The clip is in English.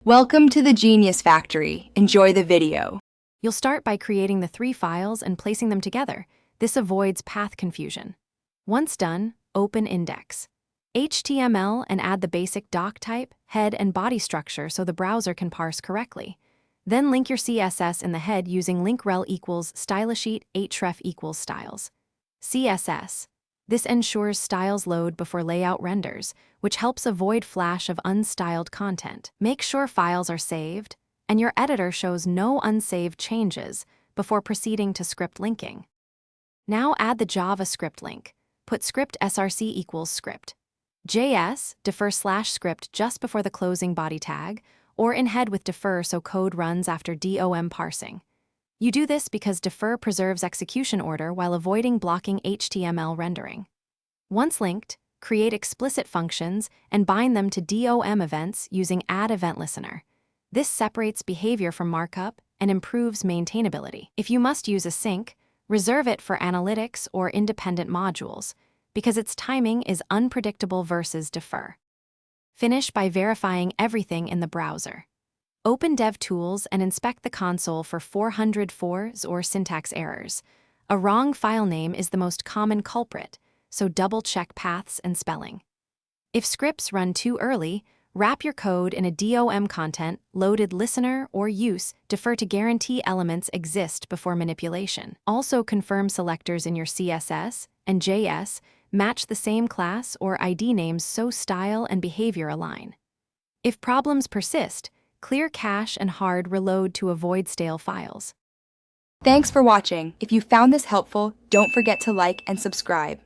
Welcome to the Genius Factory. Enjoy the video. You'll start by creating the 3 files and placing them together. This avoids path confusion. Once done, open Index. HTML and add the basic doc type, head, and body structure so the browser can parse correctly. Then link your CSS in the head using link_rel equals stylisheet href equals styles. CSS. This ensures styles load before layout renders, which helps avoid flash of unstyled content. Make sure files are saved, and your editor shows no unsaved changes before proceeding to script linking. Now add the JavaScript link. Put script src equals script. JS, defer /script just before the closing body tag, or in head with defer so code runs after DOM parsing. You do this because defer preserves execution order while avoiding blocking HTML rendering. Once linked, create explicit functions and bind them to DOM events using add event listener. This separates behavior from markup and improves maintainability. If you must use a sync, reserve it for analytics or independent modules, because its timing is unpredictable versus defer. Finish by verifying everything in the browser. Open DevTools and inspect the console for 404s or syntax errors. A wrong file name is the most common culprit, so double-check paths and spelling. If scripts run too early, wrap your code in a DOM content, loaded listener, or use defer to guarantee elements exist before manipulation. Also confirm selectors in your CSS and JS match the same class or ID names so style and behavior align. If problems persist, clear cache and hard reload to avoid stale files. Thanks for watching. If you found this helpful, don't forget to like and subscribe.